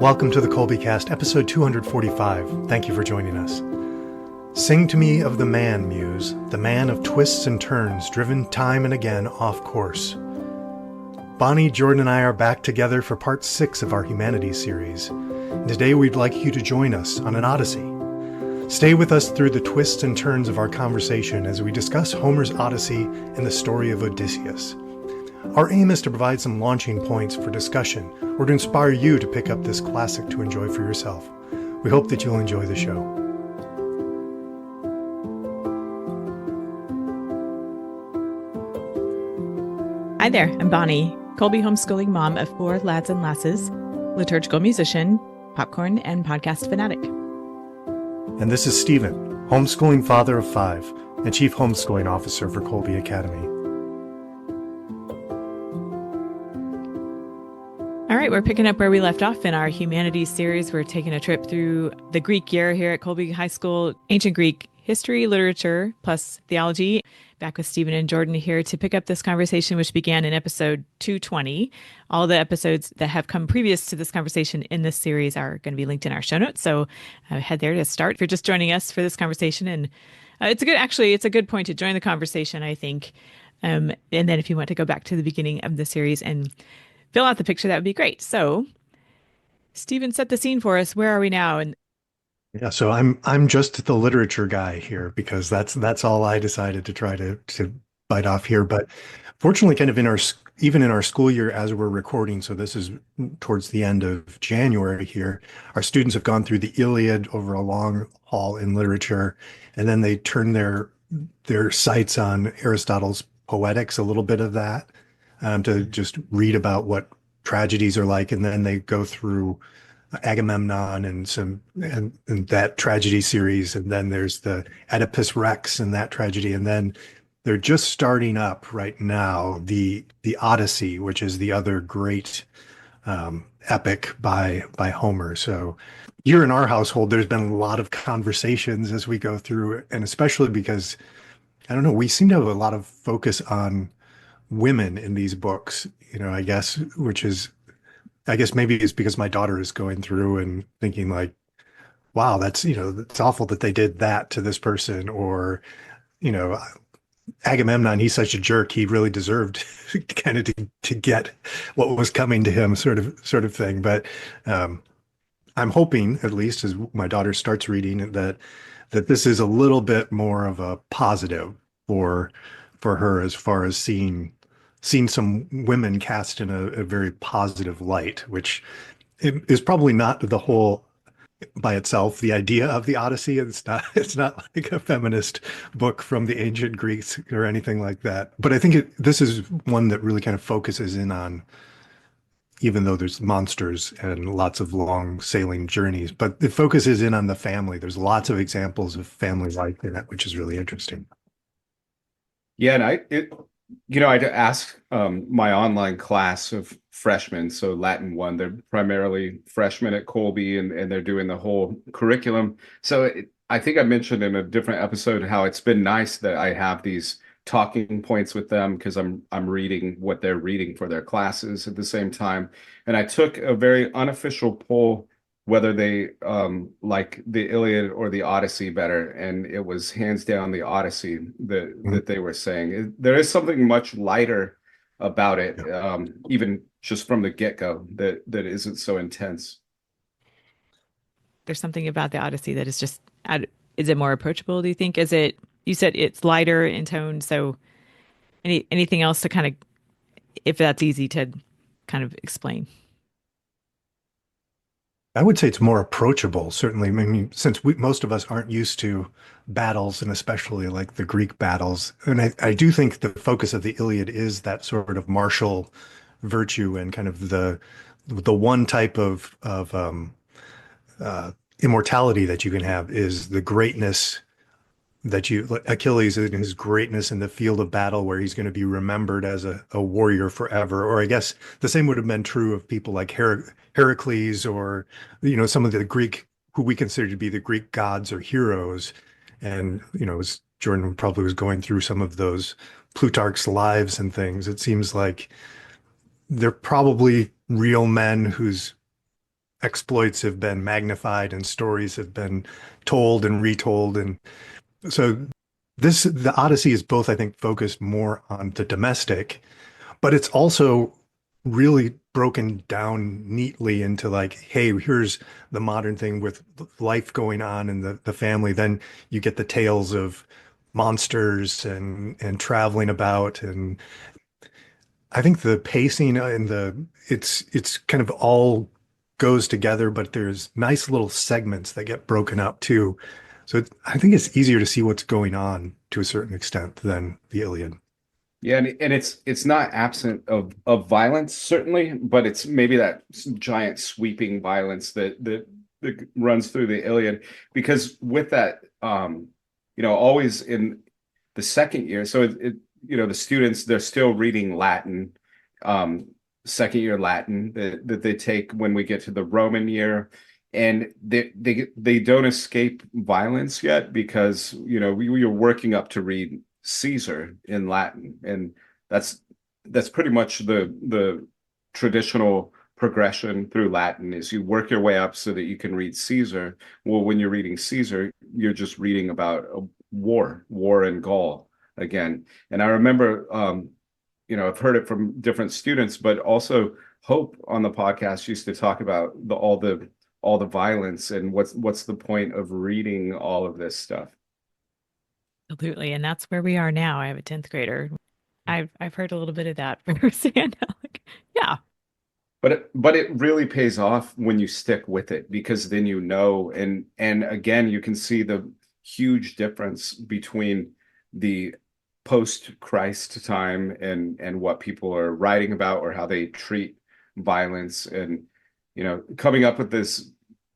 Welcome to the Kolbecast, episode 245. Thank you for joining us. Sing to me of the man, Muse, the man of twists and turns, driven time and again off course. Bonnie, Jordan, and I are back together for part 6 of our Humanities series. And today we'd like you to join us on an Odyssey. Stay with us through the twists and turns of our conversation as we discuss Homer's Odyssey and the story of Odysseus. Our aim is to provide some launching points for discussion or to inspire you to pick up this classic to enjoy for yourself. We hope that you'll enjoy the show. Hi there, I'm Bonnie, Kolbe homeschooling mom of 4 lads and lasses, liturgical musician, popcorn, and podcast fanatic. And this is Stephen, homeschooling father of 5 and chief homeschooling officer for Kolbe Academy. All right, we're picking up where we left off in our Humanities series. We're taking a trip through the Greek year here at Kolbe High School, ancient Greek history, literature, plus theology. Back with Stephen and Jordan here to pick up this conversation, which began in episode 220. All the episodes that have come previous to this conversation in this series are going to be linked in our show notes. So head there to start if you're just joining us for this conversation. And it's a good point to join the conversation, I think. And then if you want to go back to the beginning of the series and fill out the picture, that would be great. So Stephen, set the scene for us. Where are we now? And yeah, so I'm just the literature guy here because that's all I decided to try to bite off here. But fortunately, kind of even in our school year as we're recording, so this is towards the end of January here, our students have gone through the Iliad over a long haul in literature, and then they turn their sights on Aristotle's Poetics, a little bit of that, to just read about what tragedies are like, and then they go through Agamemnon and that tragedy series, and then there's the Oedipus Rex and that tragedy, and then they're just starting up right now the Odyssey, which is the other great epic by Homer. So here in our household, there's been a lot of conversations as we go through, and especially because I don't know, we seem to have a lot of focus on women in these books, I guess maybe it's because my daughter is going through and thinking like, wow, that's awful that they did that to this person, or, Agamemnon, he's such a jerk. He really deserved kind of to get what was coming to him sort of thing. But I'm hoping, at least as my daughter starts reading, that this is a little bit more of a positive for her as far as seeing some women cast in a very positive light, which is probably not the whole by itself, the idea of the Odyssey. It's not like a feminist book from the ancient Greeks or anything like that. But I think this is one that really kind of focuses in on, even though there's monsters and lots of long sailing journeys, but it focuses in on the family. There's lots of examples of family life in that, which is really interesting. Yeah, and I asked my online class of freshmen, so Latin 1, they're primarily freshmen at Kolbe, and they're doing the whole curriculum. So I think I mentioned in a different episode how it's been nice that I have these talking points with them because I'm reading what they're reading for their classes at the same time. And I took a very unofficial poll whether they like the Iliad or the Odyssey better, and it was hands down the Odyssey that they were saying. There is something much lighter about it, even just from the get-go, that isn't so intense. there's something about the Odyssey that is just, is it more approachable, do you think? You said it's lighter in tone, so anything else to kind of, if that's easy to kind of explain? I would say it's more approachable, certainly. I mean, since most of us aren't used to battles, and especially like the Greek battles, and I do think the focus of the Iliad is that sort of martial virtue and kind of the one type of immortality that you can have is the greatness that Achilles in his greatness in the field of battle, where he's going to be remembered as a warrior forever. Or I guess the same would have been true of people like Heracles, or, some of the Greek, who we consider to be the Greek gods or heroes. And, as Jordan probably was going through some of those Plutarch's lives and things, it seems like they're probably real men whose exploits have been magnified and stories have been told and retold. And so the Odyssey is both, I think, focused more on the domestic, but it's also really broken down neatly into like, hey, here's the modern thing with life going on in the family. Then you get the tales of monsters and traveling about. And I think the pacing and it's kind of all goes together, but there's nice little segments that get broken up too. So I think it's easier to see what's going on to a certain extent than the Iliad. Yeah, and it's not absent of violence, certainly, but it's maybe that giant sweeping violence that runs through the Iliad. Because with that, always in the second year, so the students, they're still reading Latin, um, second year Latin that they take when we get to the Roman year. And they don't escape violence yet because we are working up to read Caesar in Latin, and that's pretty much the traditional progression through Latin is you work your way up so that you can read Caesar. Well, when you're reading Caesar, you're just reading about a war in Gaul again. And I remember, I've heard it from different students, but also Hope on the podcast used to talk about all the violence and what's the point of reading all of this stuff. Absolutely. And that's where we are now. I have a 10th grader. I've heard a little bit of that firsthand. Like, yeah, But it really pays off when you stick with it because then and again you can see the huge difference between the post-Christ time and what people are writing about or how they treat violence and coming up with this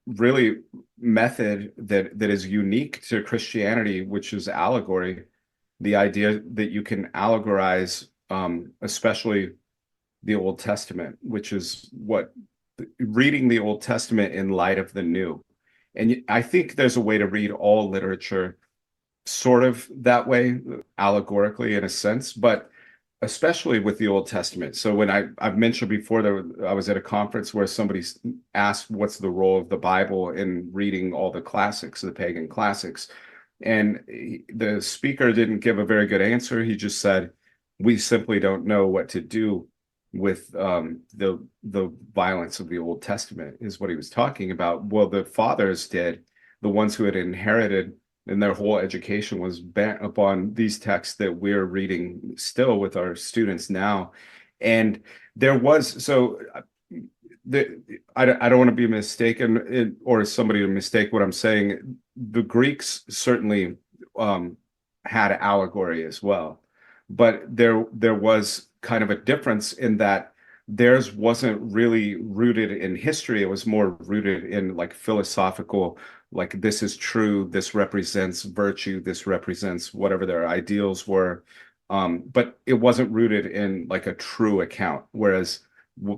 really method that is unique to Christianity, which is allegory, the idea that you can allegorize, especially the Old Testament, which is what reading the Old Testament in light of the New. And I think there's a way to read all literature sort of that way, allegorically in a sense, but especially with the Old Testament. So when I've mentioned before that I was at a conference where somebody asked what's the role of the Bible in reading all the classics, the pagan classics. And the speaker didn't give a very good answer. He just said, we simply don't know what to do with the violence of the Old Testament is what he was talking about. Well, the fathers did, the ones who had inherited and their whole education was bent upon these texts that we're reading still with our students now. And there was, so I don't want to be mistaken or somebody to mistake what I'm saying. The Greeks certainly had allegory as well, but there was kind of a difference in that theirs wasn't really rooted in history. It was more rooted in like philosophical, like this is true, this represents virtue, this represents whatever their ideals were. But it wasn't rooted in like a true account. Whereas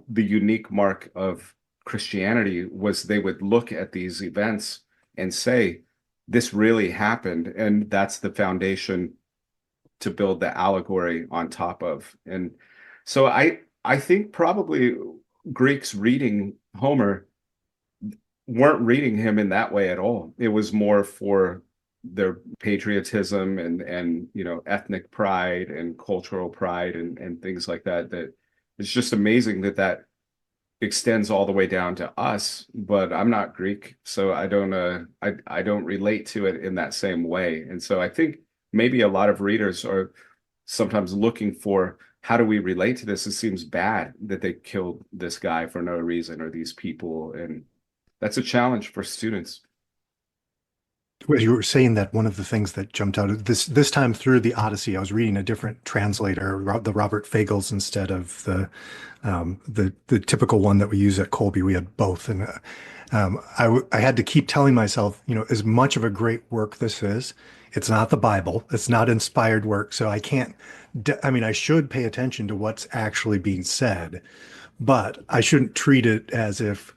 the unique mark of Christianity was they would look at these events and say, this really happened. And that's the foundation to build the allegory on top of. And so I think probably Greeks reading Homer weren't reading him in that way at all. It was more for their patriotism and ethnic pride and cultural pride and things like that. That it's just amazing that extends all the way down to us. But I'm not Greek, so I don't relate to it in that same way. And so I think maybe a lot of readers are sometimes looking for how do we relate to this? It seems bad that they killed this guy for no reason or these people. And that's a challenge for students. Well, you were saying that one of the things that jumped out of this time through the Odyssey, I was reading a different translator, the Robert Fagles instead of the typical one that we use at Kolbe. We had both, and I had to keep telling myself, as much of a great work this is, it's not the Bible, it's not inspired work, so I can't. I mean, I should pay attention to what's actually being said, but I shouldn't treat it as if.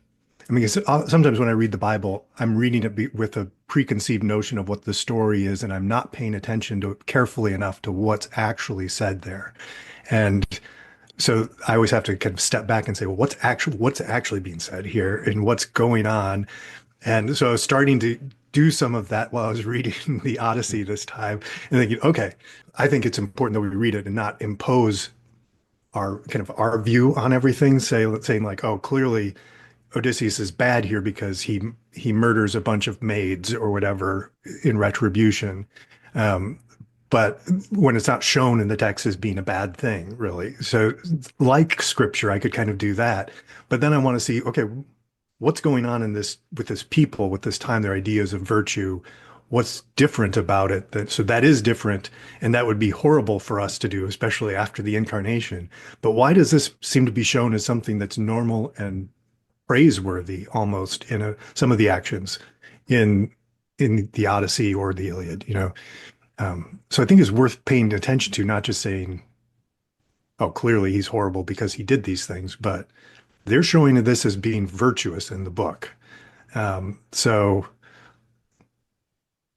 I mean, sometimes when I read the Bible, I'm reading it with a preconceived notion of what the story is, and I'm not paying attention to it carefully enough to what's actually said there. And So I always have to kind of step back and say, well, what's actually being said here and what's going on? And so I was starting to do some of that while I was reading the Odyssey this time and thinking, okay, I think it's important that we read it and not impose our kind of our view on everything, saying like, oh, clearly Odysseus is bad here because he murders a bunch of maids or whatever in retribution. Um, but when it's not shown in the text as being a bad thing, really. So, like scripture, I could kind of do that. But then I want to see, okay, what's going on in this with this people, with this time, their ideas of virtue. What's different about it? So that is different, and that would be horrible for us to do, especially after the incarnation. But why does this seem to be shown as something that's normal and praiseworthy almost in some of the actions in the Odyssey or the Iliad, so I think it's worth paying attention to, not just saying, oh, clearly he's horrible because he did these things, but they're showing this as being virtuous in the book. So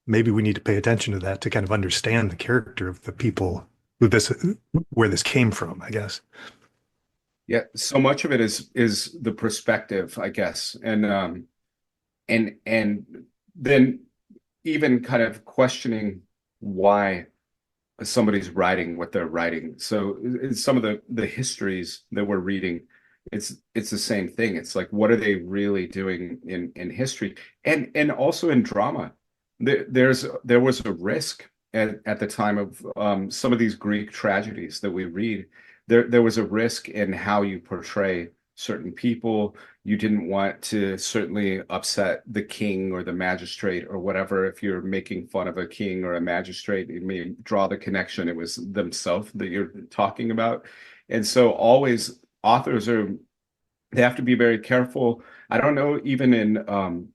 maybe we need to pay attention to that to kind of understand the character of the people where this came from, I guess. Yeah, so much of it is the perspective, I guess, and then even kind of questioning why somebody's writing what they're writing. So in some of the histories that we're reading, it's the same thing. It's like, what are they really doing in history and also in drama? There was a risk at the time of some of these Greek tragedies that we read. There was a risk in how you portray certain people. You didn't want to certainly upset the king or the magistrate or whatever. If you're making fun of a king or a magistrate, you may draw the connection it was themselves that you're talking about. And so always authors they have to be very careful. I don't know, even in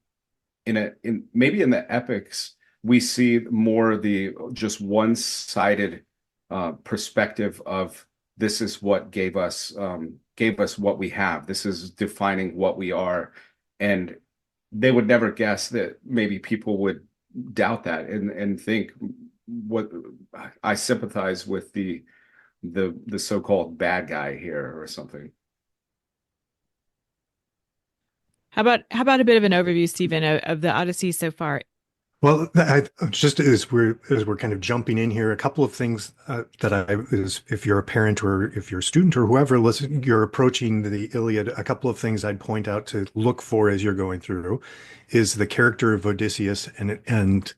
maybe in the epics, we see more the just one-sided perspective of this is what gave us what we have. This is defining what we are. And they would never guess that maybe people would doubt that and think what I sympathize with the so-called bad guy here or something. How about a bit of an overview, Stephen, of the Odyssey so far? Well, just as we're kind of jumping in here, a couple of things that is if you're a parent or if you're a student or whoever listen, you're approaching the Iliad. A couple of things I'd point out to look for as you're going through is the character of Odysseus and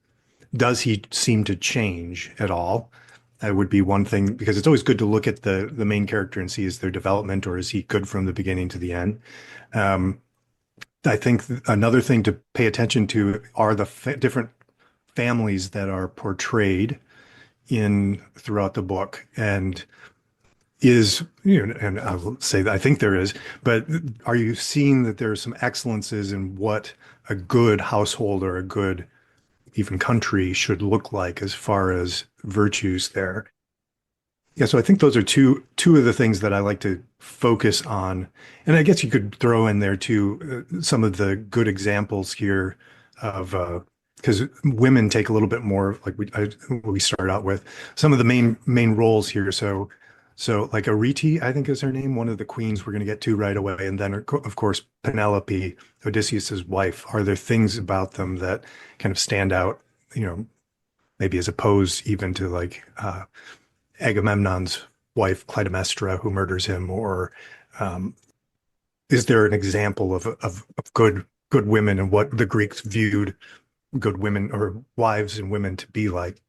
does he seem to change at all? That would be one thing because it's always good to look at the main character and see is their development or is he good from the beginning to the end. Um, I think another thing to pay attention to are the different families that are portrayed in throughout the book, and and I will say that I think there is, but are you seeing that there are some excellences in what a good household or a good even country should look like as far as virtues there? Yeah, so I think those are two of the things that I like to focus on. And I guess you could throw in there too some of the good examples here of because women take a little bit more like we start out with some of the main roles here. So like Arete, I think is her name, one of the queens we're going to get to right away, and then of course Penelope, Odysseus's wife. Are there things about them that kind of stand out? Maybe as opposed even to like Agamemnon's wife Clytemnestra, who murders him, or um, is there an example of good women and what the Greeks viewed good women or wives and women to be like?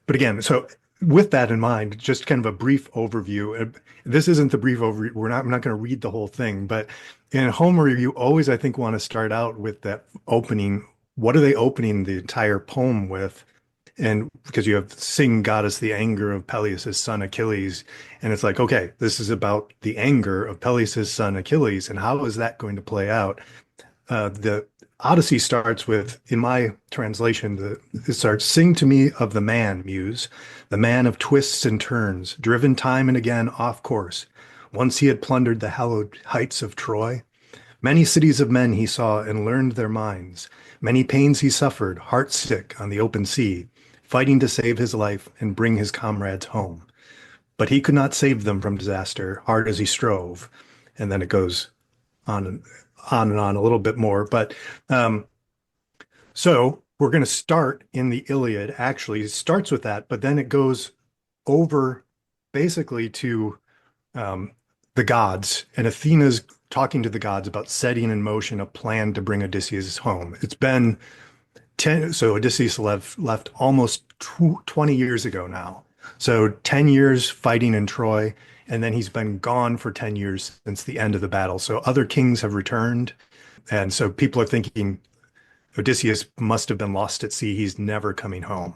But again, so with that in mind, just kind of a brief overview. This isn't the brief overview. I'm not going to read the whole thing, but in Homer, you always, I think, want to start out with that opening. What are they opening the entire poem with? And because you have sing goddess the anger of Peleus' son Achilles, and it's like, okay, this is about the anger of Peleus' son Achilles, and how is that going to play out? The Odyssey starts with, in my translation, it starts, sing to me of the man, muse, the man of twists and turns, driven time and again off course. Once he had plundered the hallowed heights of Troy. Many cities of men he saw and learned their minds. Many pains he suffered, heart sick on the open sea, fighting to save his life and bring his comrades home. but he could not save them from disaster, hard as he strove. And then it goes on and on a little bit more. But so we're going to start in the Iliad. Actually, it starts with that, but then it goes over basically to um, the gods, and Athena's talking to the gods about setting in motion a plan to bring Odysseus home. It's been 10, so Odysseus left almost 20 years ago now. So 10 years fighting in Troy, and then he's been gone for 10 years since the end of the battle. So other kings have returned, and so people are thinking Odysseus must have been lost at sea. He's never coming home.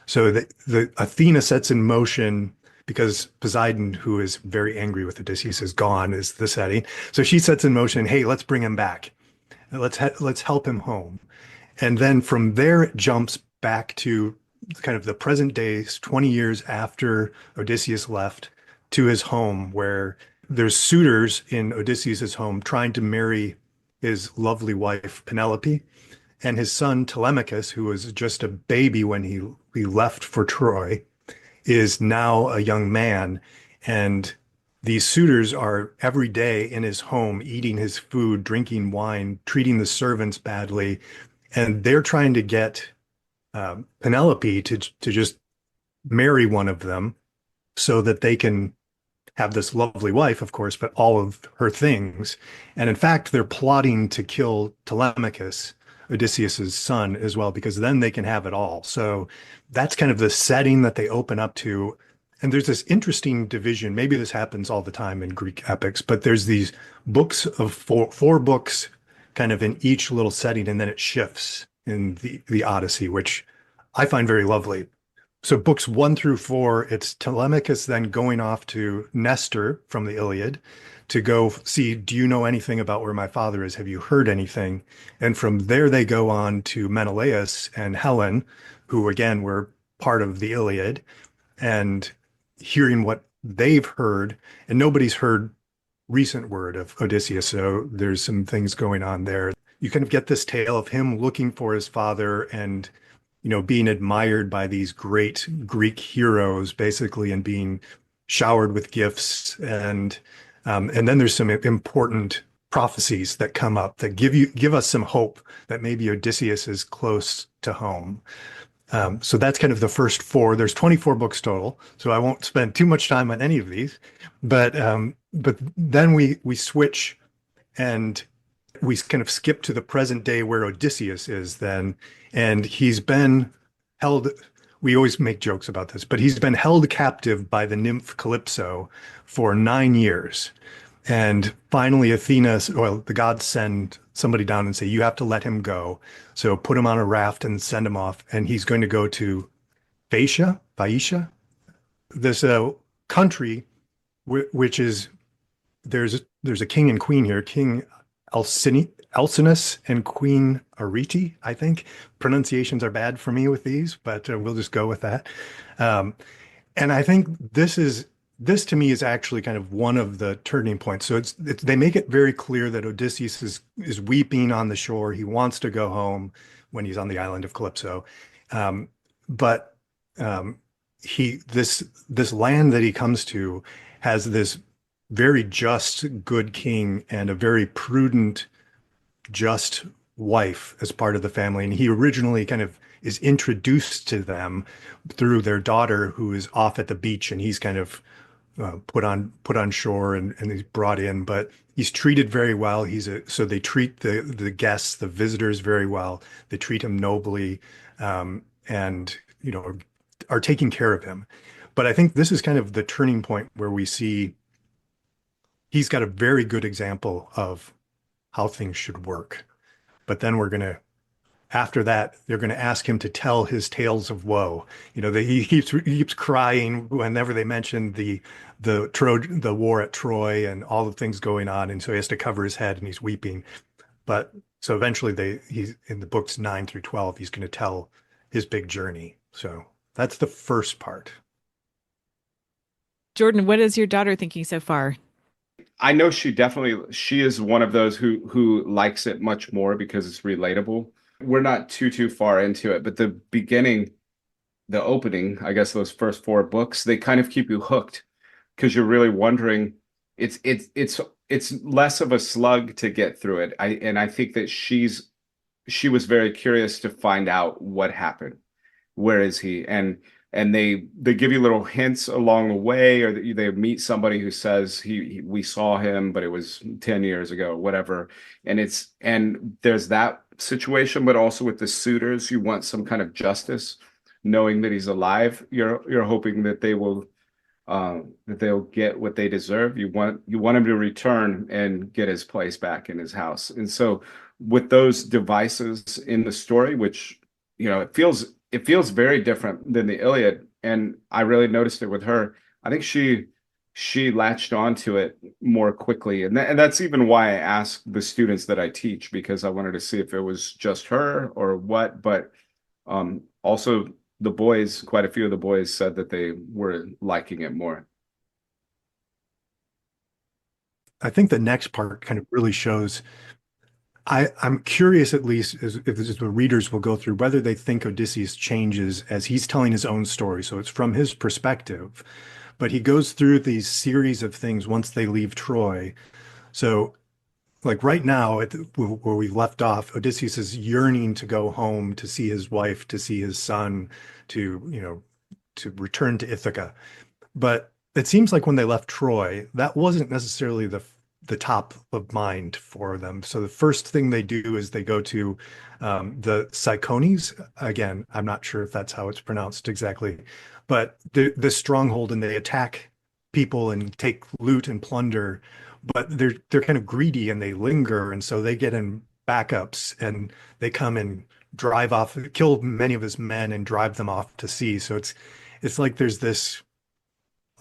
So the Athena sets in motion because Poseidon, who is very angry with Odysseus, is gone, is the setting. So she sets in motion, hey, let's bring him back. Let's help him home. And then from there, it jumps back to kind of the present days, 20 years after Odysseus left, to his home, where there's suitors in Odysseus's home trying to marry his lovely wife, Penelope, and his son, Telemachus, who was just a baby when he left for Troy, is now a young man. And these suitors are every day in his home, eating his food, drinking wine, treating the servants badly. And they're trying to get Penelope to just marry one of them so that they can have this lovely wife, of course, but all of her things. And in fact, they're plotting to kill Telemachus, Odysseus's son, as well, because then they can have it all. So that's kind of the setting that they open up to. And there's this interesting division. Maybe this happens all the time in Greek epics, but there's these books of four books kind of in each little setting, and then it shifts in the Odyssey, which I find very lovely. So books 1 through 4, it's Telemachus then going off to Nestor from the Iliad to go see, do you know anything about where my father is? Have you heard anything? And from there, they go on to Menelaus and Helen, who again were part of the Iliad, and hearing what they've heard. And nobody's heard recent word of Odysseus. So there's some things going on there. You kind of get this tale of him looking for his father and being admired by these great Greek heroes, basically, and being showered with gifts. And then there's some important prophecies that come up that give us some hope that maybe Odysseus is close to home. So that's kind of the first 4. There's 24 books total, so I won't spend too much time on any of these. But then we switch and we kind of skip to the present day where Odysseus is then, and he's been held. We always make jokes about this, but he's been held captive by the nymph Calypso for 9 years. And finally, the gods send somebody down and say, you have to let him go. So put him on a raft and send him off. And he's going to go to Phaeacia, this country, which is, there's a king and queen here, King Alcinous and Queen Arete, I think. Pronunciations are bad for me with these, but we'll just go with that. And I think this to me is actually kind of one of the turning points. So they make it very clear that Odysseus is weeping on the shore. He wants to go home when he's on the island of Calypso. But this land that he comes to has this very just, good king and a very prudent, just wife as part of the family. And he originally kind of is introduced to them through their daughter, who is off at the beach, and he's kind of put on shore and he's brought in, but he's treated very well. So they treat the guests, the visitors very well. They treat him nobly, and are taking care of him. But I think this is kind of the turning point where we see he's got a very good example of how things should work. But then after that, they're going to ask him to tell his tales of woe. He keeps crying whenever they mention the war at Troy and all the things going on, and so he has to cover his head and he's weeping. But so eventually, he's in the books 9 through 12. He's going to tell his big journey. So that's the first part. Jordan, what is your daughter thinking so far? I know she is one of those who likes it much more because it's relatable. We're not too far into it, but the beginning, the opening, I guess those first 4 books, they kind of keep you hooked. because you're really wondering. It's less of a slug to get through it. I think that she was very curious to find out what happened. Where is he? And they give you little hints along the way, or that they meet somebody who says we saw him, but it was 10 years ago, whatever. And there's that situation, but also with the suitors, you want some kind of justice, knowing that he's alive. You're hoping that that they'll get what they deserve. You want him to return and get his place back in his house. And so with those devices in the story, which it feels very different than the Iliad, and I really noticed it with her. I think she latched onto it more quickly, and that's even why I asked the students that I teach, because I wanted to see if it was just her or what. But also the boys, quite a few of the boys said that they were liking it more. I think the next part kind of really shows. I'm curious, at least, as the readers will go through, whether they think Odysseus changes as he's telling his own story. So it's from his perspective, but he goes through these series of things once they leave Troy. So, like right now, where we left off, Odysseus is yearning to go home, to see his wife, to see his son, to return to Ithaca. But it seems like when they left Troy, that wasn't necessarily the top of mind for them. So the first thing they do is they go to the Sycones. Again, I'm not sure if that's how it's pronounced exactly, but the stronghold, and they attack people and take loot and plunder. But they're kind of greedy and they linger, and so they get in backups and they come and drive off, kill many of his men and drive them off to sea. So it's like there's this,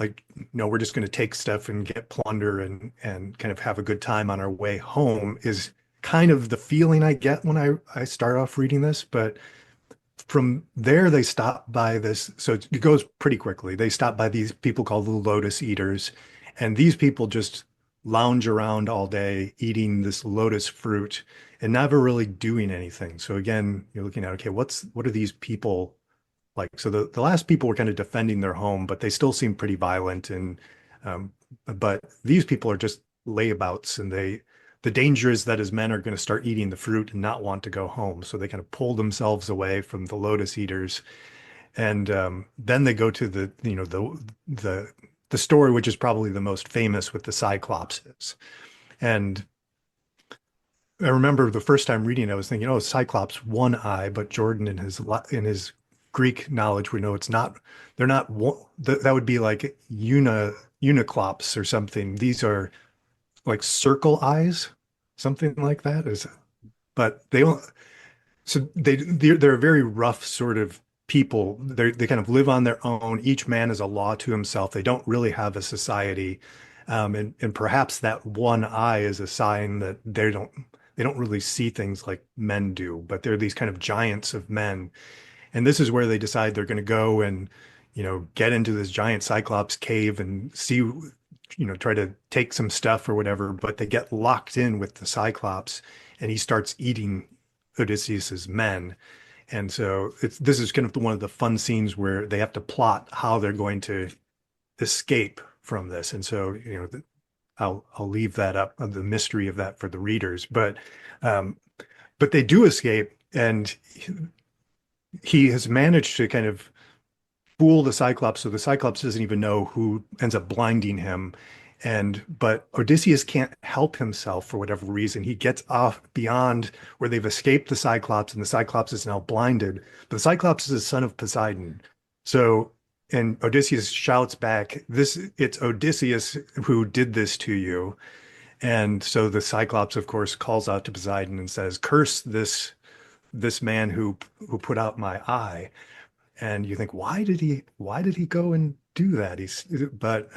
like, no, we're just going to take stuff and get plunder and kind of have a good time on our way home, is kind of the feeling I get when I start off reading this. But from there, they stop by this. So it goes pretty quickly. They stop by these people called the Lotus Eaters. And these people just lounge around all day eating this lotus fruit and never really doing anything. So again, you're looking at, okay, what are these people like? So the last people were kind of defending their home, but they still seem pretty violent. Um, but these people are just layabouts, and the danger is that his men are going to start eating the fruit and not want to go home. So they kind of pull themselves away from the Lotus Eaters. And then they go to the story, which is probably the most famous, with the Cyclopses. And I remember the first time reading it, I was thinking, oh, Cyclops, one eye, but Jordan in his Greek knowledge, we know it's not, they're not that would be like uniclops or something. These are like circle eyes, something like that. But they don't. So they're a very rough sort of people. They kind of live on their own. Each man is a law to himself. They don't really have a society, and perhaps that one eye is a sign that they don't really see things like men do. But they're these kind of giants of men, and this is where they decide they're going to go and get into this giant Cyclops cave and see, try to take some stuff or whatever. But they get locked in with the Cyclops, and he starts eating Odysseus's men. And so this is kind of one of the fun scenes where they have to plot how they're going to escape from this. And so, I'll leave that up, the mystery of that, for the readers. But they do escape, and he has managed to kind of fool the Cyclops, so the Cyclops doesn't even know who ends up blinding him. But Odysseus can't help himself for whatever reason. He gets off beyond where they've escaped the Cyclops, and the Cyclops is now blinded. But the Cyclops is the son of Poseidon. So, and Odysseus shouts back, it's Odysseus who did this to you. And so the Cyclops, of course, calls out to Poseidon and says, curse this man who put out my eye. And you think, why did he go and do that? But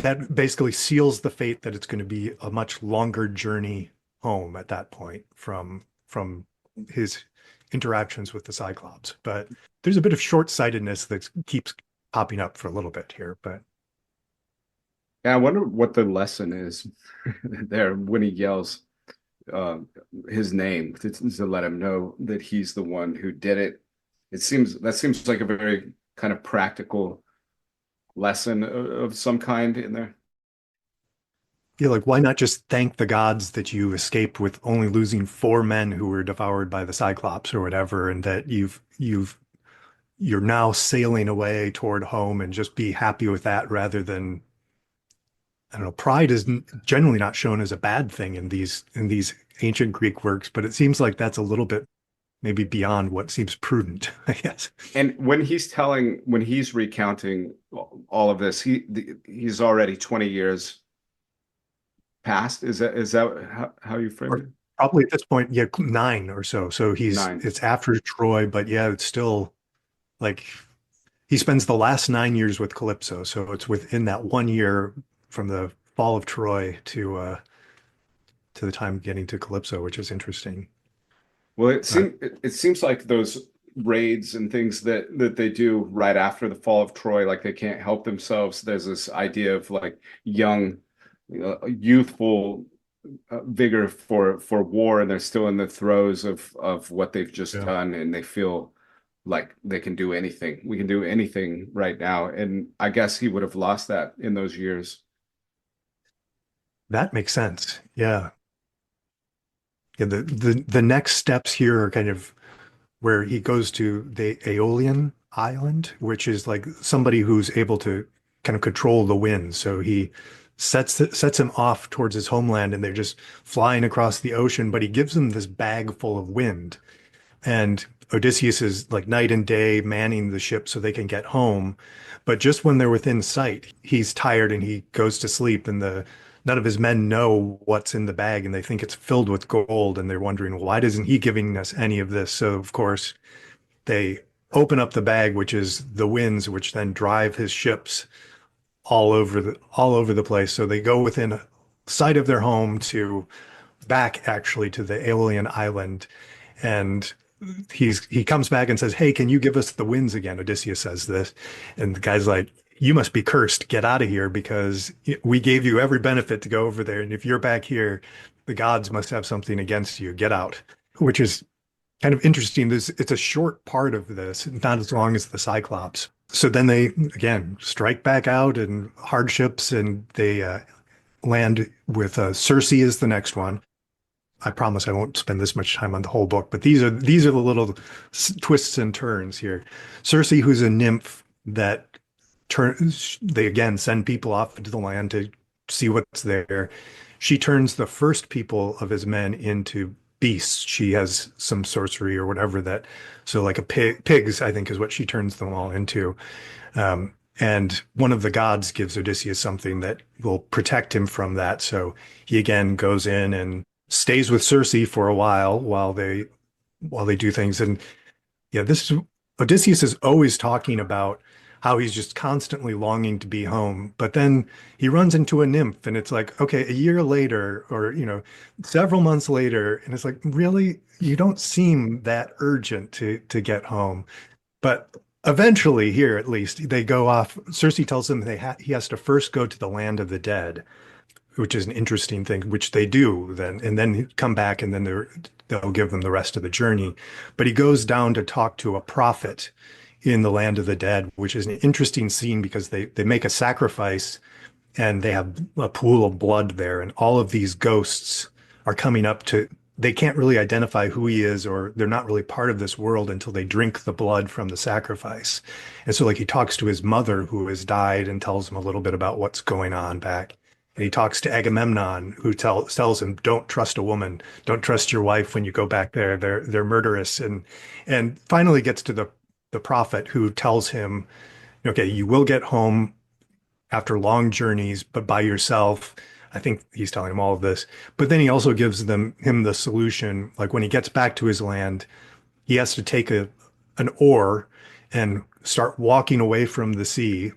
that basically seals the fate that it's going to be a much longer journey home at that point from his interactions with the Cyclops. But there's a bit of short-sightedness that keeps popping up for a little bit here. But yeah, I wonder what the lesson is there when he yells his name to let him know that he's the one who did it. That seems like a very kind of practical lesson of some kind in there. Yeah, like why not just thank the gods that you escaped with only losing four men who were devoured by the Cyclops or whatever, and that you're now sailing away toward home and just be happy with that rather than I don't know. Pride is generally not shown as a bad thing in these ancient Greek works, but it seems like that's a little bit maybe beyond what seems prudent, I guess. And when he's recounting all of this, he's already 20 years past. Is that how you frame Or it? probably at this point, yeah, nine or so. So Nine. it's after Troy, but yeah, it's still like he spends the last 9 years with Calypso. So it's within that 1 year from the fall of Troy to the time getting to Calypso, which is interesting. Well, Uh, it seems like those raids and things that they do right after the fall of Troy, like they can't help themselves. There's this idea of like young, youthful vigor for war, and they're still in the throes of what they've just yeah, done, and they feel like they can do anything. We can do anything right now, and I guess he would have lost that in those years. that makes sense. Yeah. Yeah, the next steps here are kind of where he goes to the Aeolian island, which is like somebody who's able to kind of control the wind. So he sets him off towards his homeland, and they're just flying across the ocean, but he gives them this bag full of wind. And Odysseus is like night and day manning the ship so they can get home. But just when they're within sight, he's tired and he goes to sleep. And the none of his men know what's in the bag, and they think it's filled with gold. And they're wondering, why isn't he giving us any of this? So of course they open up the bag, which is the winds, which then drive his ships all over the place. So they go within sight of their home to back actually to the Aeolian island, and he comes back and says, "Hey, can you give us the winds again?" Odysseus says this, and the guy's like, "You must be cursed. Get out of here because we gave you every benefit to go over there, and if you're back here, the gods must have something against you. Get out." Which is kind of interesting. It's a short part of this, not as long as the Cyclops. So then they again strike back out and hardships, and they land with Circe is the next one. I promise I won't spend this much time on the whole book, but these are the little twists and turns here. Circe, who's a nymph that they again send people off into the land to see what's there. She turns the first people of his men into beasts. She has some sorcery or whatever that, so like pigs, I think is what she turns them all into. And one of the gods gives Odysseus something that will protect him from that. So he again goes in and stays with Circe for a while they do things. And yeah, this Odysseus is always talking about how he's just constantly longing to be home. But then he runs into a nymph, and it's like, okay, a year later, or several months later, and it's like, really, you don't seem that urgent to get home. But eventually, here at least, they go off. Circe tells him he has to first go to the land of the dead, which is an interesting thing, which they do then, and then come back, and then they'll give them the rest of the journey. But he goes down to talk to a prophet in the land of the dead, which is an interesting scene because they make a sacrifice and they have a pool of blood there, and all of these ghosts are coming up to. They can't really identify who he is, or they're not really part of this world until they drink the blood from the sacrifice. And so, like, he talks to his mother who has died and tells him a little bit about what's going on back. And he talks to Agamemnon, who tells him, "Don't trust a woman. Don't trust your wife when you go back there. They're murderous." And finally gets to the prophet who tells him, "Okay, you will get home after long journeys, but by yourself." I think he's telling him all of this. But then he also gives him the solution. Like when he gets back to his land, he has to take an oar and start walking away from the sea.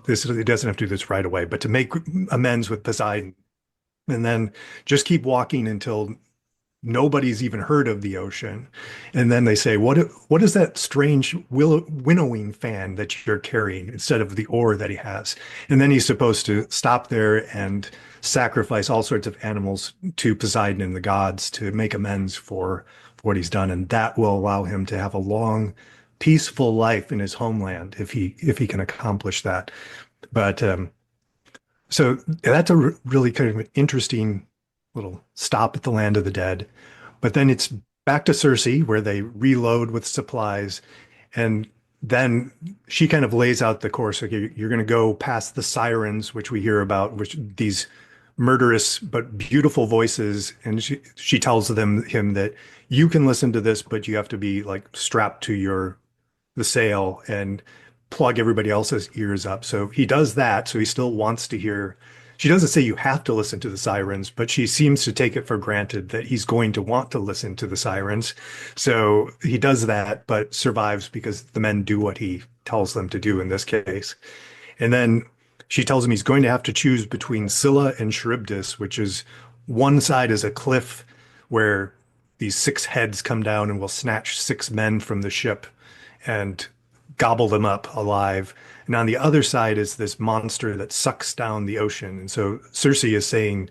He doesn't have to do this right away, but to make amends with Poseidon, and then just keep walking until nobody's even heard of the ocean. And then they say, what is that strange winnowing fan that you're carrying instead of the oar that he has? And then he's supposed to stop there and sacrifice all sorts of animals to Poseidon and the gods to make amends for what he's done. And that will allow him to have a long, peaceful life in his homeland if he can accomplish that. But so that's a really kind of an interesting little stop at the land of the dead. But then it's back to Circe, where they reload with supplies. And then she kind of lays out the course. Okay, you're going to go past the sirens, which we hear about, which these murderous but beautiful voices. And she tells him that you can listen to this, but you have to be like strapped to the sail and plug everybody else's ears up. So he does that. So he still wants to hear. She doesn't say you have to listen to the sirens, but she seems to take it for granted that he's going to want to listen to the sirens. So he does that, but survives because the men do what he tells them to do in this case. And then she tells him he's going to have to choose between Scylla and Charybdis, which is one side is a cliff where these six heads come down and will snatch six men from the ship and gobble them up alive. And on the other side is this monster that sucks down the ocean. And so Circe is saying,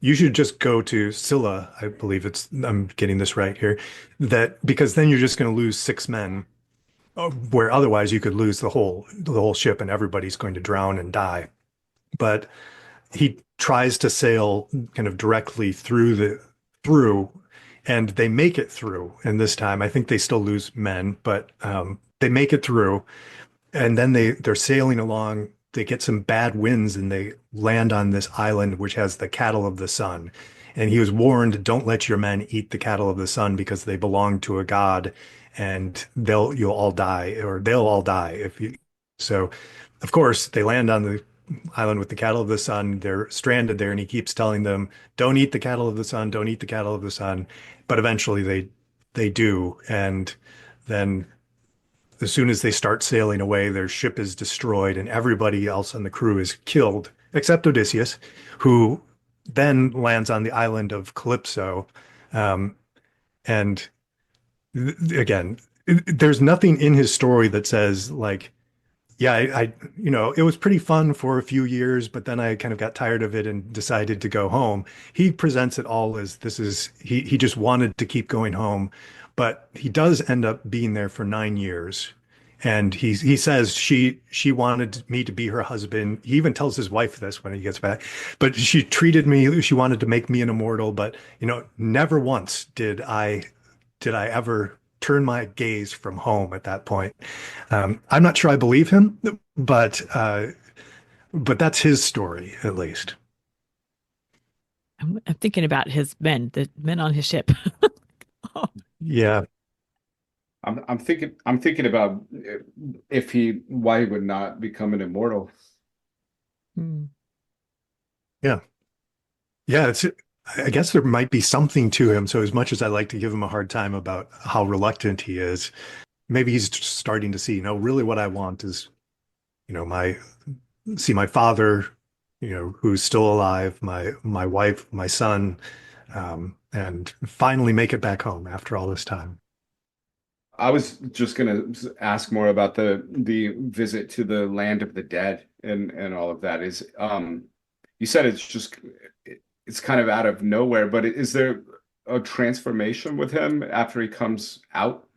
you should just go to Scylla, I believe I'm getting this right here, that because then you're just going to lose six men, where otherwise you could lose the whole ship and everybody's going to drown and die. But he tries to sail kind of directly through, and they make it through. And this time, I think they still lose men, but they make it through. And then they're sailing along. They get some bad winds and they land on this island which has the cattle of the sun. And he was warned, don't let your men eat the cattle of the sun because they belong to a god, and you'll all die, or they'll all die if you. So, of course, they land on the island with the cattle of the sun. They're stranded there, and he keeps telling them, "Don't eat the cattle of the sun. Don't eat the cattle of the sun." But eventually, they do, and then as soon as they start sailing away, their ship is destroyed, and everybody else on the crew is killed except Odysseus, who then lands on the island of Calypso. And again, there's nothing in his story that says like, yeah, it was pretty fun for a few years, but then I kind of got tired of it and decided to go home. He presents it all as he just wanted to keep going home, but he does end up being there for 9 years. And he says she wanted me to be her husband. He even tells his wife this when he gets back. But she wanted to make me an immortal, but never once did I ever turn my gaze from home at that point. I'm not sure I believe him, but that's his story, at least. I'm thinking about the men on his ship. Oh, Yeah, I'm thinking about why he would not become an immortal. hmm. yeah, yeah. I guess there might be something to him. So as much as I like to give him a hard time about how reluctant he is, maybe he's just starting to see, really what I want is, my see my father, who's still alive, my wife, my son, and finally make it back home after all this time. I was just gonna ask more about the visit to the land of the dead and all of that. You said it's kind of out of nowhere, but is there a transformation with him after he comes out?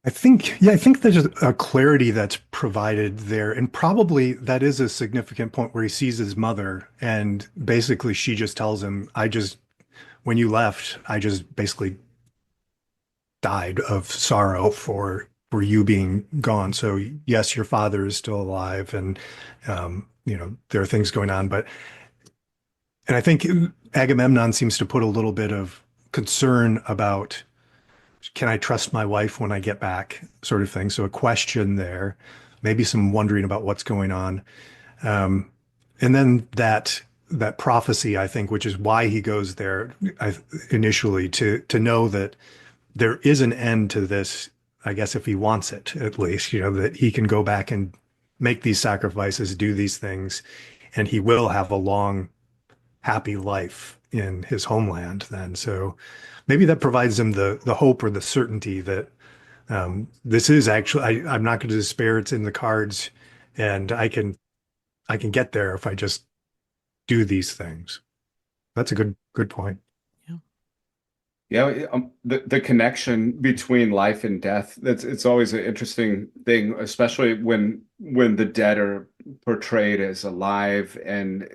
I think there's a clarity that's provided there, and probably that is a significant point where he sees his mother, and basically she just tells him, when you left, I just basically died of sorrow for you being gone. So yes, your father is still alive, and there are things going on, and I think Agamemnon seems to put a little bit of concern about, can I trust my wife when I get back, sort of thing. So a question there, maybe some wondering about what's going on. Um, and then that prophecy, I think, which is why he goes there initially, to know that there is an end to this, I guess, if he wants it, at least, that he can go back and make these sacrifices, do these things, and he will have a long, happy life in his homeland then. So maybe that provides him the hope or the certainty that this is actually, I'm not going to despair. It's in the cards, and I can get there if I just do these things. That's a good point. Yeah. Yeah, the connection between life and death, it's always an interesting thing, especially when the dead are portrayed as alive. And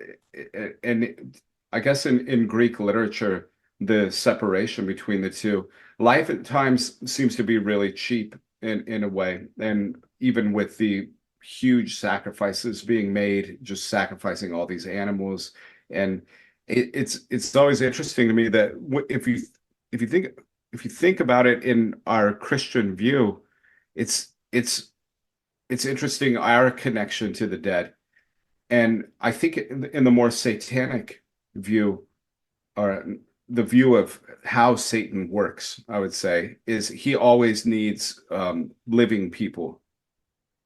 I guess in Greek literature, the separation between the two, life at times seems to be really cheap in a way. And even with the huge sacrifices being made, just sacrificing all these animals. And it's always interesting to me that if you think if you think about it in our Christian view, it's it's it's interesting our connection to the dead. And I think in the more satanic view, or the view of how Satan works, I would say, is he always needs living people.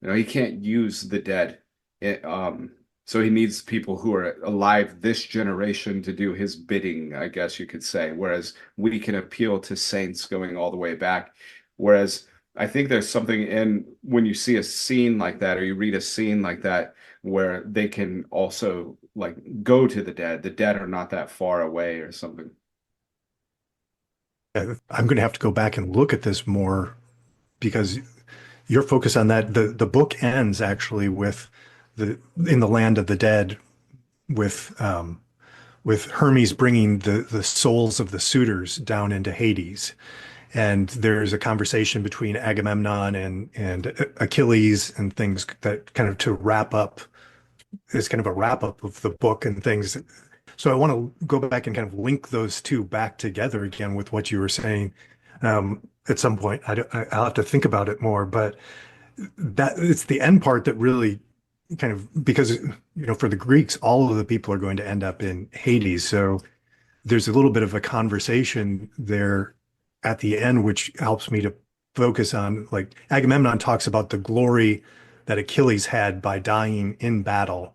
He can't use the dead. So he needs people who are alive this generation to do his bidding, I guess you could say. Whereas we can appeal to saints going all the way back. Whereas I think there's something in when you see a scene like that, or you read a scene like that, where they can also like go to the dead. The dead are not that far away or something. I'm going to have to go back and look at this more because your focus on that, the book ends actually with the in the land of the dead with Hermes bringing the souls of the suitors down into Hades. And there's a conversation between Agamemnon and Achilles and things that kind of to wrap up is kind of a wrap up of the book and things. So I want to go back and kind of link those two back together again with what you were saying at some point. I'll have to think about it more, but that it's the end part that really kind of because for the Greeks, all of the people are going to end up in Hades. So there's a little bit of a conversation there at the end, which helps me to focus on like Agamemnon talks about the glory that Achilles had by dying in battle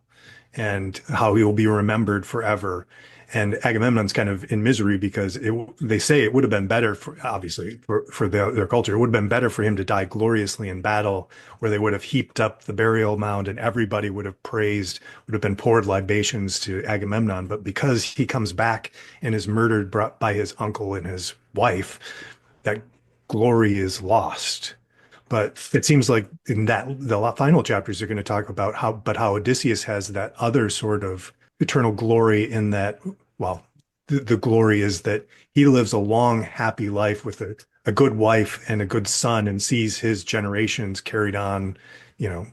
and how he will be remembered forever. And Agamemnon's kind of in misery because they say it would have been better for, obviously, for their culture. It would have been better for him to die gloriously in battle, where they would have heaped up the burial mound and everybody would have praised, would have been poured libations to Agamemnon. But because he comes back and is murdered by his uncle and his wife, that glory is lost. But it seems like in that the final chapters are going to talk about how Odysseus has that other sort of eternal glory in that, well, the glory is that he lives a long, happy life with a good wife and a good son and sees his generations carried on, you know,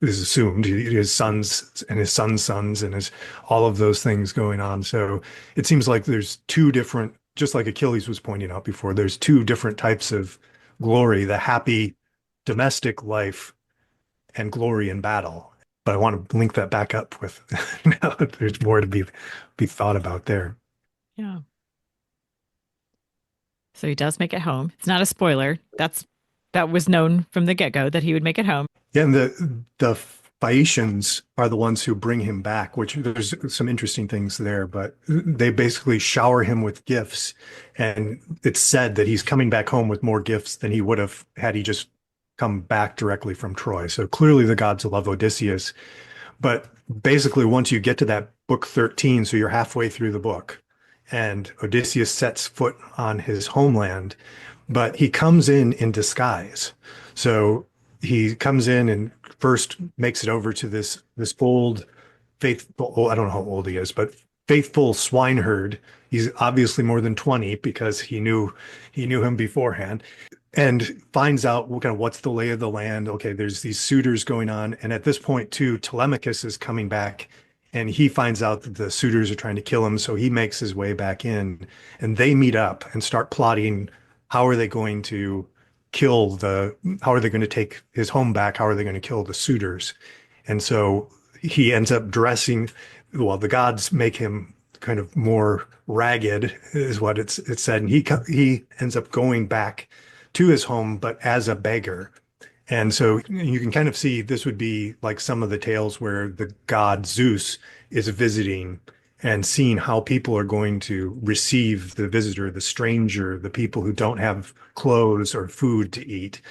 is assumed his sons and his sons' sons and his all of those things going on. So it seems like there's two different, just like Achilles was pointing out before, there's two different types of glory, the happy domestic life and glory in battle. But I want to link that back up with now that there's more to be thought about there. Yeah. So he does make it home. It's not a spoiler. That was known from the get-go that he would make it home. Yeah, and the Phaeacians are the ones who bring him back, which there's some interesting things there, but they basically shower him with gifts. And it's said that he's coming back home with more gifts than he would have had he just come back directly from Troy. So clearly the gods love Odysseus. But basically, once you get to that book 13, so you're halfway through the book, and Odysseus sets foot on his homeland, but he comes in disguise. So he comes in and first makes it over to this old faithful, I don't know how old he is, but faithful swineherd. He's obviously more than 20 because he knew him beforehand and finds out kind of what's the lay of the land. Okay, there's these suitors going on. And at this point, too, Telemachus is coming back and he finds out that the suitors are trying to kill him. So he makes his way back in and they meet up and start plotting how are they going to how are they going to take his home back? How are they going to kill the suitors? And so he ends up dressing, well, the gods make him kind of more ragged, is what it's said. And he ends up going back to his home, but as a beggar. And so you can kind of see this would be like some of the tales where the god Zeus is visiting and seeing how people are going to receive the visitor, the stranger, the people who don't have clothes or food to eat.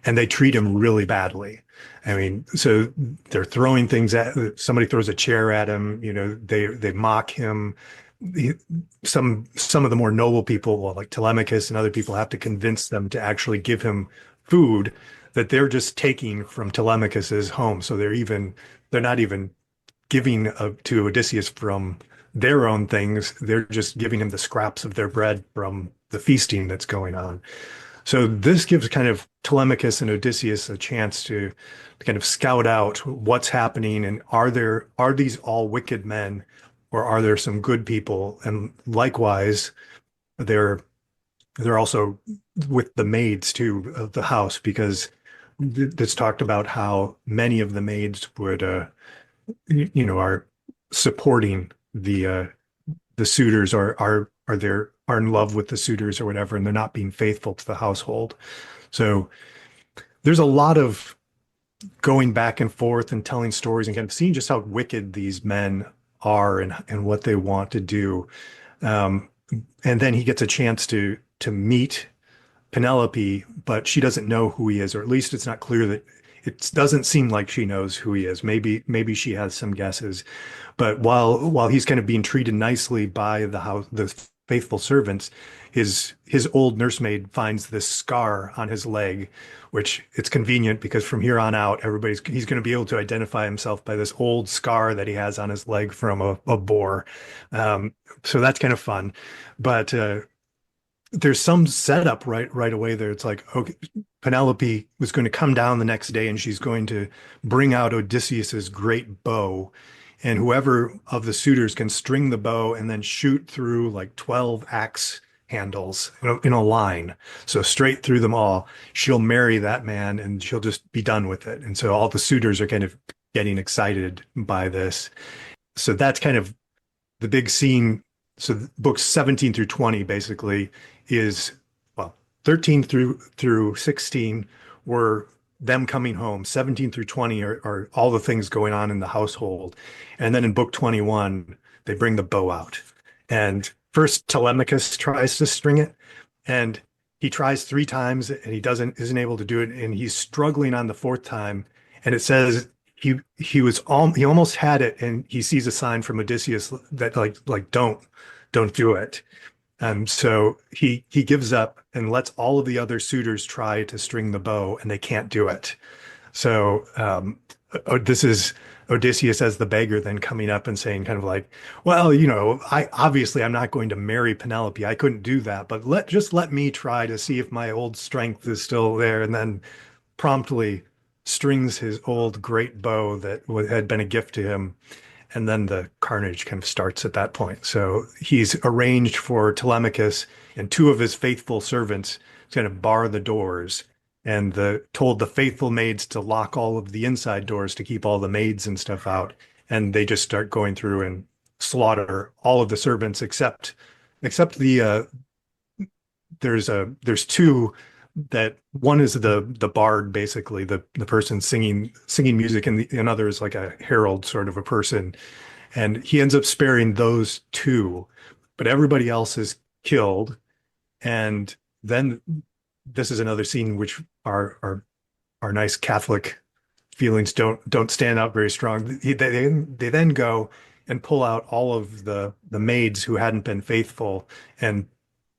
And they treat him really badly. I mean, so they're throwing things at somebody throws a chair at him, they mock him. the, some of the more noble people, well, like Telemachus and other people, have to convince them to actually give him food that they're just taking from Telemachus's home. So they're not even giving to Odysseus from their own things. They're just giving him the scraps of their bread from the feasting that's going on. So this gives kind of Telemachus and Odysseus a chance to kind of scout out what's happening, and are these all wicked men, or are there some good people? And likewise, they're they're also with the maids too of the house, because it's talked about how many of the maids would are supporting the suitors, or are in love with the suitors or whatever, and they're not being faithful to the household. So there's a lot of going back and forth and telling stories and kind of seeing just how wicked these men are, and what they want to do. Um, and then he gets a chance to meet Penelope, but she doesn't know who he is, or at least it's not clear that it doesn't seem like she knows who he is. Maybe she has some guesses, but while he's kind of being treated nicely by the faithful servants, his old nursemaid finds this scar on his leg, which it's convenient because from here on out, he's going to be able to identify himself by this old scar that he has on his leg from a boar. So that's kind of fun, but there's some setup right away there. It's like, okay, Penelope was going to come down the next day and she's going to bring out Odysseus's great bow, and whoever of the suitors can string the bow and then shoot through like 12 axe handles in a line, so straight through them all, she'll marry that man and she'll just be done with it. And so all the suitors are kind of getting excited by this. So that's kind of the big scene. So books 17 through 20 basically is, well, 13 through 16 were them coming home. 17 through 20 are all the things going on in the household. And then in book 21, they bring the bow out. And first Telemachus tries to string it, and he tries 3 times and isn't able to do it. And he's struggling on the 4th time. And it says he almost had it, and he sees a sign from Odysseus that like don't do it. So he gives up and lets all of the other suitors try to string the bow, and they can't do it. So this is Odysseus as the beggar then coming up and saying kind of like, well, I'm not going to marry Penelope. I couldn't do that, but let me try to see if my old strength is still there. And then promptly strings his old great bow that had been a gift to him. And then the carnage kind of starts at that point. So he's arranged for Telemachus and 2 of his faithful servants to kind of bar the doors, and told the faithful maids to lock all of the inside doors to keep all the maids and stuff out. And they just start going through and slaughter all of the servants except the there's 2, that one is the bard, basically the person singing music, and another is like a herald sort of a person, and he ends up sparing those 2, but everybody else is killed. And then this is another scene which our nice Catholic feelings don't stand out very strong. They then go and pull out all of the maids who hadn't been faithful and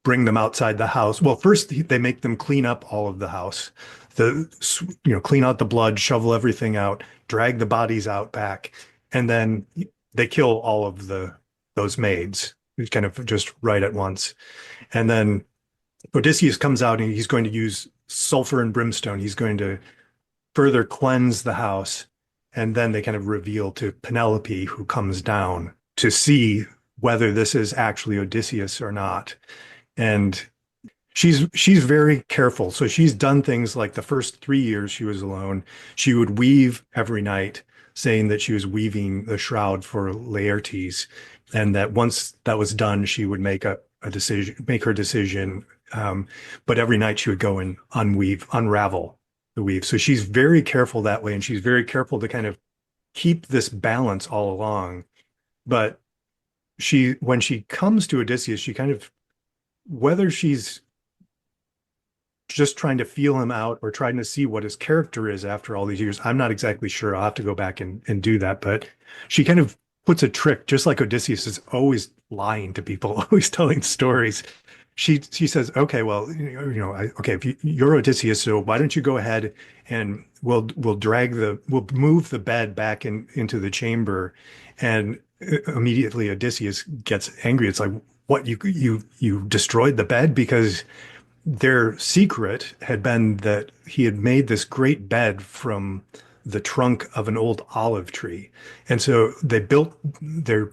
bring them outside the house. Well, first they make them clean up all of the house, clean out the blood, shovel everything out, drag the bodies out back, and then they kill all of those maids, kind of just right at once. And then Odysseus comes out and he's going to use sulfur and brimstone. He's going to further cleanse the house. And then they kind of reveal to Penelope, who comes down to see whether this is actually Odysseus or not. And she's very careful. So she's done things like the first 3 years she was alone, she would weave every night, saying that she was weaving the shroud for Laertes, and that once that was done, she would make her decision. But every night she would go and unravel the weave. So she's very careful that way, and she's very careful to kind of keep this balance all along. But when she comes to Odysseus, she kind of, whether she's just trying to feel him out or trying to see what his character is after all these years, I'm not exactly sure. I'll have to go back and do that. But she kind of puts a trick, just like Odysseus is always lying to people, always telling stories. She says, okay, well, okay, if you're Odysseus, so why don't you go ahead and we'll move the bed back into the chamber, and immediately Odysseus gets angry. It's like, what, you destroyed the bed? Because their secret had been that he had made this great bed from the trunk of an old olive tree. And so they built their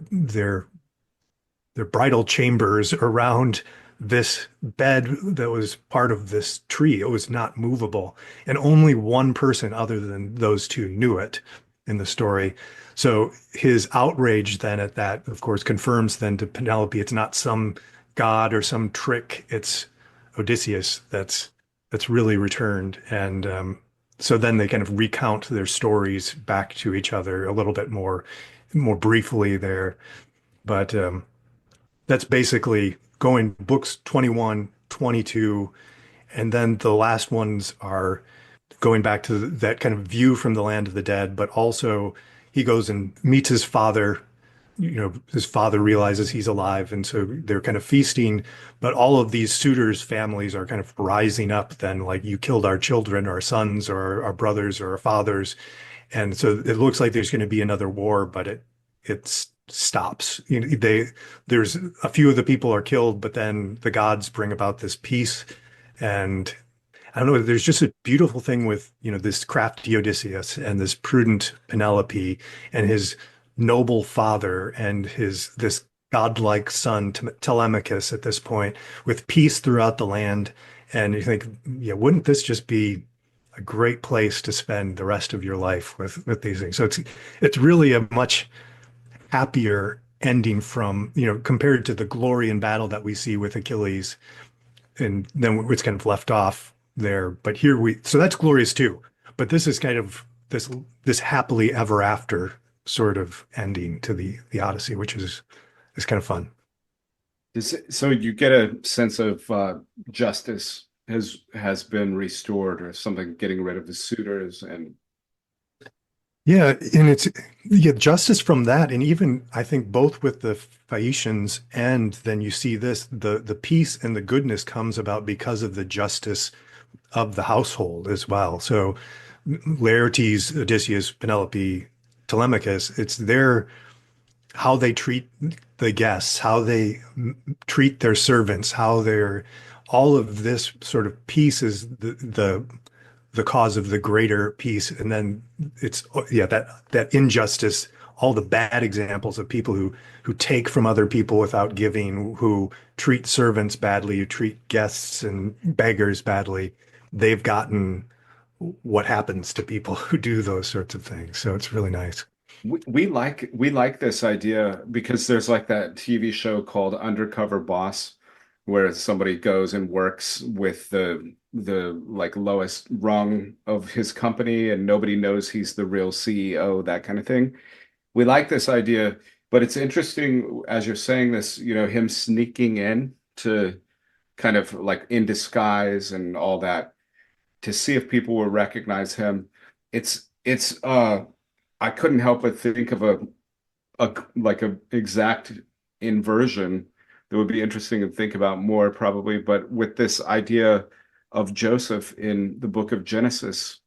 bridal chambers around this bed that was part of this tree. It was not movable. And only one person other than those two knew it in the story. So his outrage then at that, of course, confirms then to Penelope, it's not some god or some trick. It's Odysseus that's really returned. And so then they kind of recount their stories back to each other a little bit more briefly there. But that's basically going books 21, 22, and then the last ones are going back to that kind of view from the land of the dead, but also he goes and meets his father. His father realizes he's alive, and so they're kind of feasting. But all of these suitors' families are kind of rising up then, like, you killed our children, our sons, or our brothers, or our fathers. And so it looks like there's going to be another war, but it stops. There's a few of the people are killed, but then the gods bring about this peace. And I don't know, there's just a beautiful thing with, this crafty Odysseus and this prudent Penelope and his noble father and this godlike son Telemachus at this point, with peace throughout the land. And you think, yeah, wouldn't this just be a great place to spend the rest of your life with these things? So it's really a much happier ending from, compared to the glory and battle that we see with Achilles, and then it's kind of left off there. But here so that's glorious too. But this is kind of this happily ever after sort of ending to the Odyssey, which is kind of fun. So you get a sense of justice has been restored, or something, getting rid of the suitors. And Yeah, and you get justice from that, and even I think both with the Phaeacians, and then you see the peace and the goodness comes about because of the justice of the household as well. So Laertes, Odysseus, Penelope, Telemachus, it's how they treat the guests, how they treat their servants, how they're all of this sort of peace is the cause of the greater peace. And then it's, yeah, that injustice, all the bad examples of people who take from other people without giving, who treat servants badly, who treat guests and beggars badly. They've gotten what happens to people who do those sorts of things. So it's really nice. we like this idea, because there's like that TV show called Undercover Boss, where somebody goes and works with the like lowest rung of his company, and nobody knows he's the real CEO, that kind of thing. We like this idea, but it's interesting as you're saying this, him sneaking in to kind of like in disguise and all that, to see if people will recognize him. It's I couldn't help but think of a exact inversion that would be interesting and think about more probably, but with this idea of Joseph in the book of Genesis,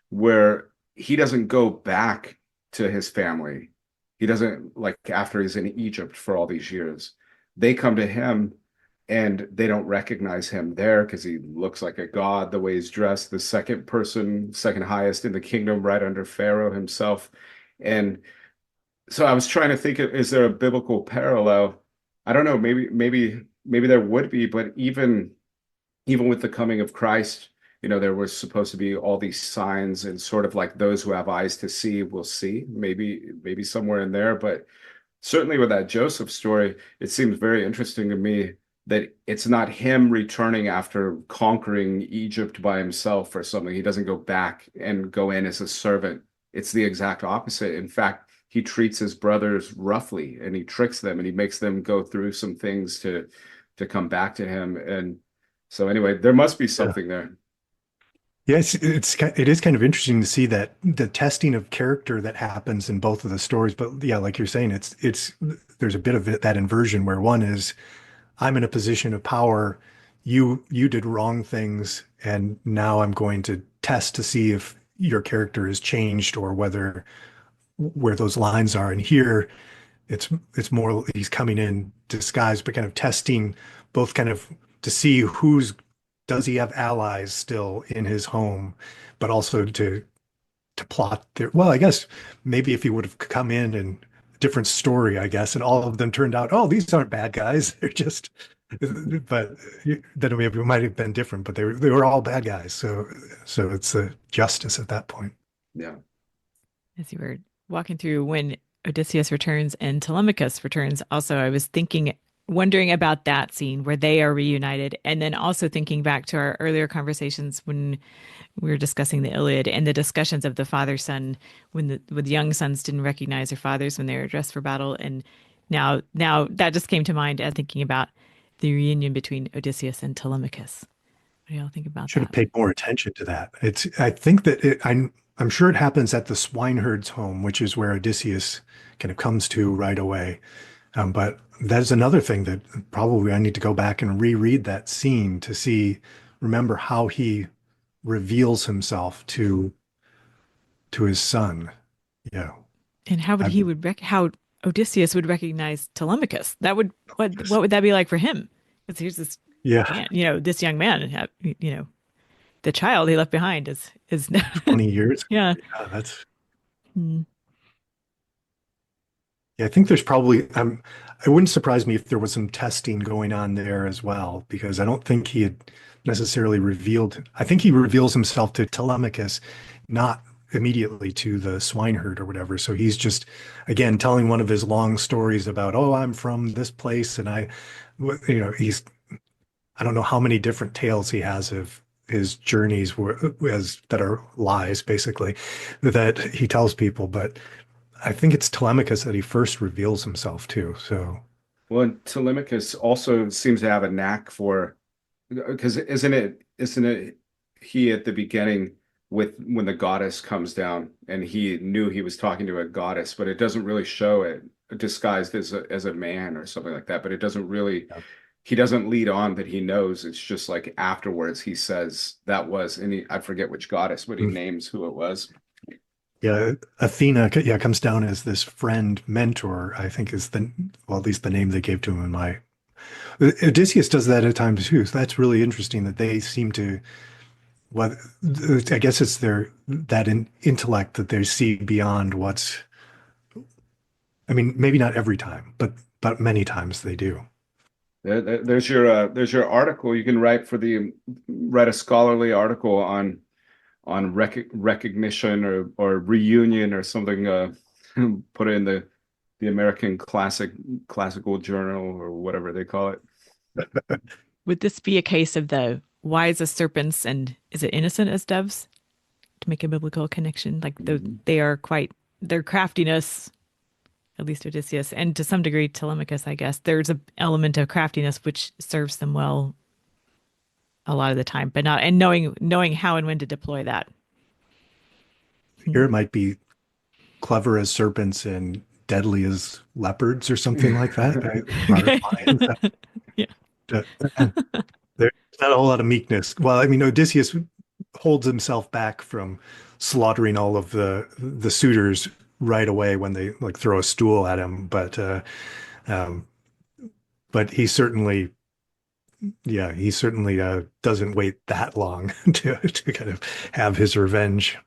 where he doesn't go back to his family. He doesn't, like, after he's in Egypt for all these years. They come to him and they don't recognize him there because he looks like a god, the way he's dressed, the second highest in the kingdom, right under Pharaoh himself. And so I was trying to think, is there a biblical parallel? I don't know, maybe there would be, but even with the coming of Christ, there was supposed to be all these signs, and sort of like those who have eyes to see will see, maybe somewhere in there. But certainly with that Joseph story, it seems very interesting to me that it's not him returning after conquering Egypt by himself or something. He doesn't go back and go in as a servant. It's the exact opposite. In fact, he treats his brothers roughly, and he tricks them, and he makes them go through some things to come back to him. And so anyway, there must be Yeah. something there. Yes, it is kind of interesting to see that the testing of character that happens in both of the stories. But yeah, like you're saying, it's there's a bit of that inversion where one is I'm in a position of power, you did wrong things, and now I'm going to test to see if your character has changed or whether where those lines are. And here it's more he's coming in disguised, but kind of testing both kind of to see who's does he have allies still in his home, but also to plot there. Well, I guess maybe if he would have come in and different story, I guess, and all of them turned out, oh, these aren't bad guys. They're just, but then maybe it might have been different, but they were all bad guys. So it's a justice at that point. Yeah. As you were walking through when Odysseus returns and Telemachus returns, also, I was wondering about that scene where they are reunited, and then also thinking back to our earlier conversations when we were discussing the Iliad and the discussions of the father-son when the young sons didn't recognize their fathers when they were dressed for battle, and now that just came to mind as thinking about the reunion between Odysseus and Telemachus. What do y'all think about Should have that? paid more attention to that. I think that I'm sure it happens at the swineherd's home, which is where Odysseus kind of comes to right away. But that's another thing that probably I need to go back and reread that scene to remember how he reveals himself to his son. Yeah, And how would I, how Odysseus would recognize Telemachus? That would what would that be like for him? Because here's this yeah, man, this young man, the child he left behind is 20 years. yeah. Yeah, that's Mm. yeah. I think there's probably it wouldn't surprise me if there was some testing going on there as well, because I don't think he had necessarily revealed. I think he reveals himself to Telemachus, not immediately to the swineherd or whatever. So he's just, again, telling one of his long stories about, oh, I'm from this place, and he's I don't know how many different tales he has of his journeys as that are lies, basically, that he tells people. But I think it's Telemachus that he first reveals himself to. So Well, and Telemachus also seems to have a knack for, because isn't it he at the beginning with when the goddess comes down and he knew he was talking to a goddess, but it doesn't really show it disguised as a man or something like that. But it doesn't really, yeah. he doesn't lead on that he knows. It's just like afterwards he says that was, and I forget which goddess, but he Mm. names who it was. Yeah, Athena, yeah, comes down as this friend mentor, I think is well, at least the name they gave to him in my Odysseus does that at times too. So that's really interesting that they seem to what I guess it's their that intellect that they see beyond what's I mean, maybe not every time, but many times they do. There's your article. You can write a scholarly article on recognition or reunion or something. Put it in the American classical journal or whatever they call it. Would this be a case of the wise as serpents and is it innocent as doves to make a biblical connection? Like Mhm. they are quite their craftiness, at least Odysseus, and to some degree Telemachus, I guess. There's an element of craftiness which serves them well a lot of the time, but not and knowing how and when to deploy that. Here it might be clever as serpents and deadly as leopards or something like that. Or Okay. lions. Yeah. Uh, There's not a whole lot of meekness. Well, I mean, Odysseus holds himself back from slaughtering all of the suitors right away when they like throw a stool at him, um, but he certainly doesn't wait that long to kind of have his revenge.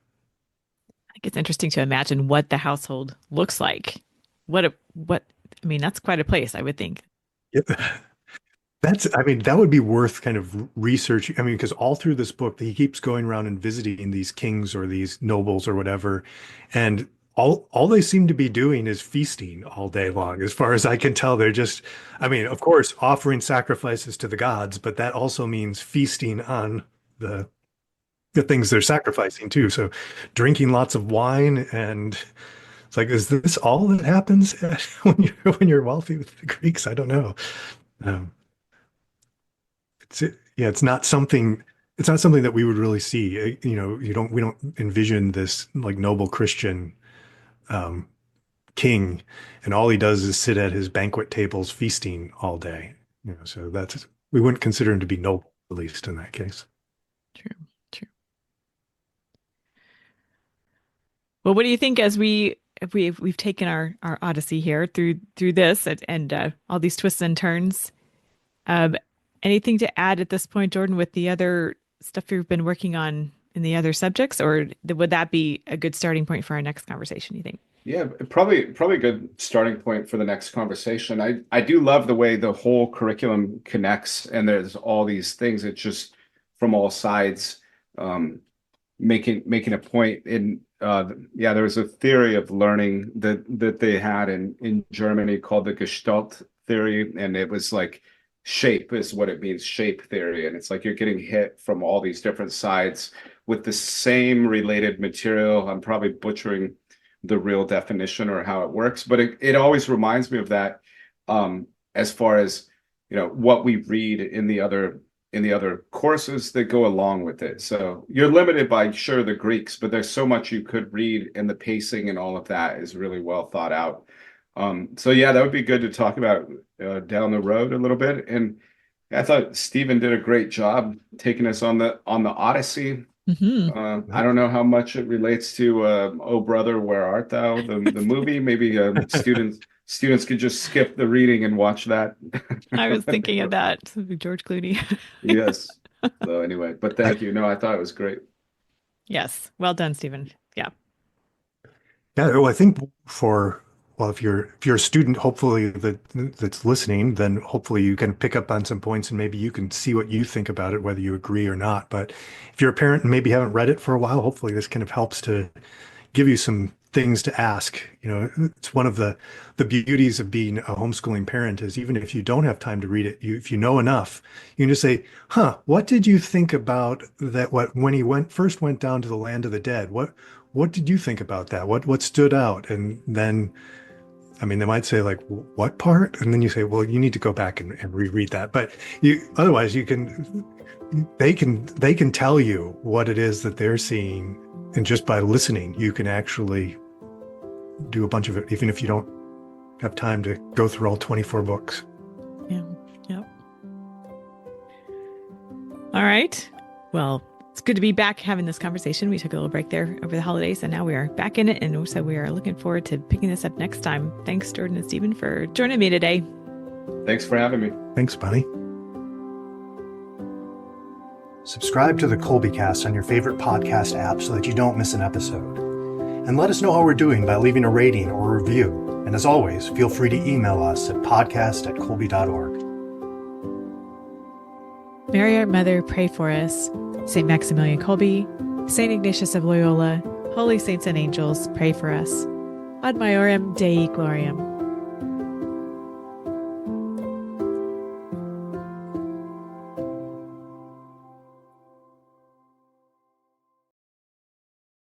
I think it's interesting to imagine what the household looks like. What I mean, that's quite a place, I would think. Yeah. I mean, that would be worth kind of research. I mean, because all through this book, he keeps going around and visiting these kings or these nobles or whatever, and all they seem to be doing is feasting all day long. As far as I can tell, they're just, I mean, of course, offering sacrifices to the gods, but that also means feasting on the the things they're sacrificing too. So, drinking lots of wine, and it's like, is this all that happens when you're wealthy with the Greeks? I don't know. Um, it's yeah, it's not something. it's not something that we would really see. We don't envision this like noble Christian um, king, and all he does is sit at his banquet tables feasting all day. So we wouldn't consider him to be noble, at least in that case. True, true. Well, what do you think as we've taken our Odyssey here through this and all these twists and turns? Anything to add at this point, Jordan, with the other stuff you've been working on in the other subjects, or would that be a good starting point for our next conversation, you think? Yeah, probably a good starting point for the next conversation. I do love the way the whole curriculum connects, and there's all these things that just from all sides making a point. In there was a theory of learning that they had in Germany called the Gestalt theory, and it was like shape is what it means, shape theory, and it's like you're getting hit from all these different sides with the same related material. I'm probably butchering the real definition or how it works, but it always reminds me of that as far as what we read in the other courses that go along with it. So you're limited by the Greeks, but there's so much you could read, and the pacing and all of that is really well thought out. So yeah, that would be good to talk about down the road a little bit. And I thought Stephen did a great job taking us on the Odyssey. Mm-hmm. I don't know how much it relates to "Oh Brother, Where Art Thou," the movie. Maybe students could just skip the reading and watch that. I was thinking of that, George Clooney. Yes. So anyway, but thank you. No, I thought it was great. Yes, well done, Stephen. Yeah. Yeah, well, I think if you're a student, hopefully that's listening, then hopefully you can pick up on some points and maybe you can see what you think about it, whether you agree or not. But if you're a parent and maybe haven't read it for a while, hopefully this kind of helps to give you some things to ask. It's one of the beauties of being a homeschooling parent is even if you don't have time to read it, if you know enough, you can just say, what did you think about that? When he first went down to the land of the dead, what did you think about that? What stood out? And then, I mean, they might say like, what part? And then you say, well, you need to go back and reread that. But otherwise they can tell you what it is that they're seeing. And just by listening, you can actually do a bunch of it, even if you don't have time to go through all 24 books. Yeah. Yep. All right. Well, it's good to be back having this conversation. We took a little break there over the holidays, and now we are back in it. And so we are looking forward to picking this up next time. Thanks, Jordan and Stephen, for joining me today. Thanks for having me. Thanks, Bonnie. Subscribe to the Kolbecast on your favorite podcast app so that you don't miss an episode. And let us know how we're doing by leaving a rating or a review. And as always, feel free to email us at podcast@kolbe.org. Mary, our Mother, pray for us. St. Maximilian Kolbe, St. Ignatius of Loyola, holy saints and angels, pray for us. Ad maiorem Dei gloriam.